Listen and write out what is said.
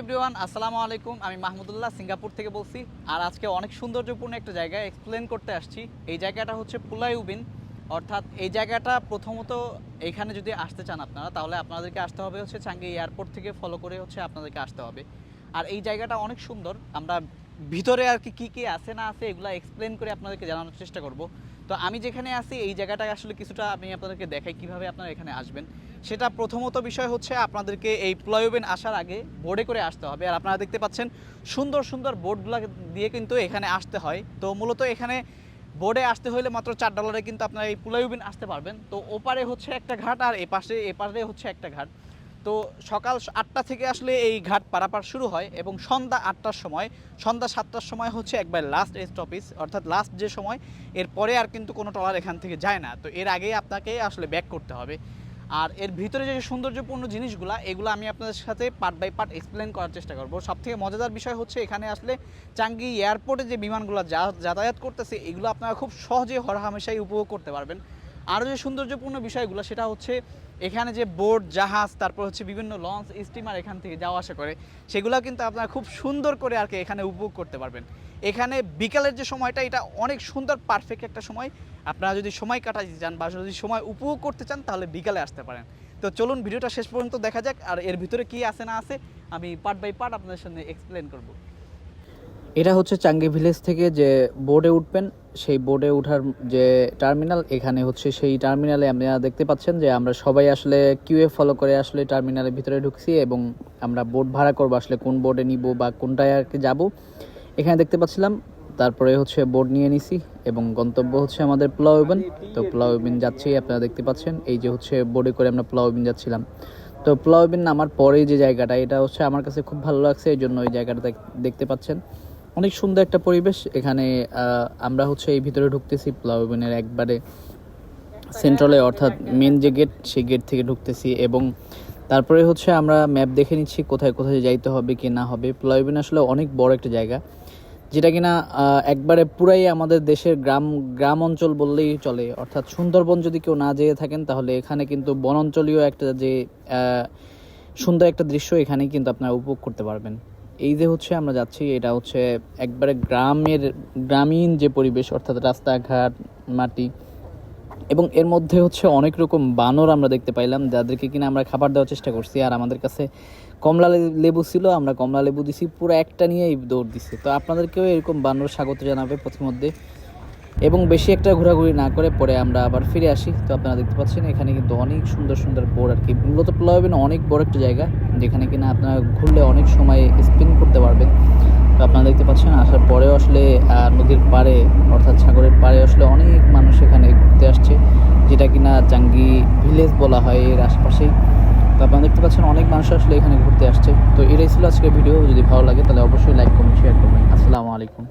Everyone আসসালামু আলাইকুম। আমি মাহমুদুল্লাহ সিঙ্গাপুর থেকে বলছি। আর আজকে অনেক সৌন্দর্যপূর্ণ একটা জায়গা এক্সপ্লেন করতে আসছি। এই জায়গাটা হচ্ছে পুলাই উবিন, অর্থাৎ এই জায়গাটা প্রথমত এইখানে যদি আসতে চান আপনারা, তাহলে আপনাদেরকে আসতে হবে হচ্ছে চাঙ্গি এয়ারপোর্ট থেকে ফলো করে হচ্ছে আপনাদেরকে আসতে হবে। আর এই জায়গাটা অনেক সুন্দর। আমরা ভিতরে আর কি কী আছে না আছে এগুলো এক্সপ্লেন করে আপনাদেরকে জানানোর চেষ্টা করব। তো আমি যেখানে আছি এই জায়গাটায় আসলে কিছুটা আমি আপনাদেরকে দেখাই কীভাবে আপনারা এখানে আসবেন। সেটা প্রথমত বিষয় হচ্ছে আপনাদেরকে এই প্লয়বেন আসার আগে বোর্ডে করে আসতে হবে। আর আপনারা দেখতে পাচ্ছেন সুন্দর সুন্দর বোর্ডগুলো দিয়ে কিন্তু এখানে আসতে হয়। তো মূলত এখানে বোর্ডে আসতে হলে মাত্র $4 কিন্তু আপনারা এই প্লয়বেন আসতে পারবেন। তো ওপারে হচ্ছে একটা ঘাট আর এপারে হচ্ছে একটা ঘাট। তো সকাল 8টা থেকে আসলে এই ঘাট পারাপার শুরু হয় এবং সন্ধ্যা 8টার সময়, সন্ধ্যা 7টার সময় হচ্ছে একবার লাস্ট স্টপেজ, অর্থাৎ লাস্ট যে সময়, এরপরে আর কিন্তু কোনো ট্রলার এখান থেকে যায় না। তো এর আগেই আপনাকে আসলে ব্যাক করতে হবে। আর এর ভিতরে যে সৌন্দর্যপূর্ণ জিনিসগুলো, এগুলো আমি আপনাদের সাথে পার্ট বাই পার্ট এক্সপ্লেন করার চেষ্টা করব। সবথেকে মজাদার বিষয় হচ্ছে এখানে আসলে চাঙ্গি এয়ারপোর্টে যে বিমানগুলো যাতায়াত করতেছে, এগুলো আপনারা খুব সহজে হরহামেশাই উপভোগ করতে পারবেন। আরও যে সৌন্দর্যপূর্ণ বিষয়গুলো সেটা হচ্ছে এখানে যে বোট, জাহাজ, তারপর হচ্ছে বিভিন্ন লঞ্চ, স্টিমার এখান থেকে যাওয়া আসা করে, সেগুলো কিন্তু আপনারা খুব সুন্দর করে আর কি এখানে উপভোগ করতে পারবেন। এখানে বিকালের যে সময়টা, এটা অনেক সুন্দর পারফেক্ট একটা সময়। আপনারা যদি সময় কাটাতে চান বা যদি সময় উপভোগ করতে চান তাহলে বিকালে আসতে পারেন। তো চলুন ভিডিওটা শেষ পর্যন্ত দেখা যাক, আর এর ভিতরে কি আছে না আছে আমি পার্ট বাই পার্ট আপনাদের সামনে এক্সপ্লেন করব। এটা হচ্ছে চাঙ্গি ভিলেজ থেকে যে বোর্ডে উঠবেন, সেই বোর্ডে ওঠার যে টার্মিনাল, এখানে হচ্ছে সেই টার্মিনালে আপনারা দেখতে পাচ্ছেন যে আমরা সবাই আসলে কিউএ ফলো করে আসলে টার্মিনালের ভিতরে ঢুকছি এবং আমরা বোর্ড ভাড়া করবো, আসলে কোন বোর্ডে নিব বা কোনটায় আর কি যাবো এখানে দেখতে পাচ্ছিলাম। তারপরে হচ্ছে বোর্ড নিয়ে নিছি এবং গন্তব্য হচ্ছে আমাদের প্লাউবেন। তো প্লাউবেন যাচ্ছি, আপনারা দেখতে পাচ্ছেন এই যে হচ্ছে বোর্ডে করে আমরা প্লাউবেন যাচ্ছিলাম। তো প্লাউবেন নামার পরে যে জায়গাটা, এটা হচ্ছে আমার কাছে খুব ভালো লাগছে, এই জন্য এই জায়গাটা দেখতে পাচ্ছেন অনেক সুন্দর একটা পরিবেশ। এখানে আমরা হচ্ছে এই ভিতরে ঢুকতেছি প্লাউবেনের একবারে সেন্ট্রালে, অর্থাৎ মেন যে গেট, সেই গেট থেকে ঢুকতেছি এবং তারপরে হচ্ছে আমরা ম্যাপ দেখে নিচ্ছি কোথায় কোথায় যাইতে হবে কি না হবে। প্লাউবেন আসলে অনেক বড় একটা জায়গা, যেটা কিনা একবারে পুরাই আমাদের দেশের গ্রাম অঞ্চল বললেই চলে। অর্থাৎ সুন্দরবন যদি কেউ না যেয়ে থাকেন, তাহলে এখানে কিন্তু বনাঞ্চলীয় একটা যে সুন্দর একটা দৃশ্য এখানে কিন্তু আপনারা উপভোগ করতে পারবেন। এই যে হচ্ছে আমরা যাচ্ছি, এটা হচ্ছে একবারে গ্রামীণ যে পরিবেশ, অর্থাৎ রাস্তাঘাট, মাটি, এবং এর মধ্যে হচ্ছে অনেক রকম বানর আমরা দেখতে পাইলাম, যাদেরকে কিনা আমরা খাবার দেওয়ার চেষ্টা করছি। আর আমাদের কাছে কমলা লেবু ছিল, আমরা কমলা লেবু দিছি, পুরো একটা নিয়েই দৌড় দিছি। তো আপনাদেরকেও এরকম বানর স্বাগত জানাবে প্রতিমধ্যে, এবং বেশি একটা ঘোরাঘুরি না করে পরে আমরা আবার ফিরে আসি। তো আপনারা দেখতে পাচ্ছেন এখানে কিন্তু অনেক সুন্দর সুন্দর বোর্ড আর কি। মূলত প্লাউবেন অনেক বড় একটা জায়গা, যেখানে কিনা আপনারা ঘুরলে অনেক সময় স্পেন্ড করতে পারবেন। তো আপনারা দেখতে পাচ্ছেন আসার পরেও আসলে নদীর পাড়ে, অর্থাৎ সাগরের পাড়ে আসলে অনেক মানুষ এখানে ঘুরতে আসছে, যেটা কিনা চাঙ্গি ভিলেজ বলা হয় এর আশেপাশেই। তো আপনারা দেখতে পাচ্ছেন অনেক মানুষ আসলে এখানে ঘুরতে আসছে। তো এটাই ছিল আজকের ভিডিও। যদি ভালো লাগে তাহলে অবশ্যই লাইক, কমেন্ট, শেয়ার করবেন। আসসালামু আলাইকুম।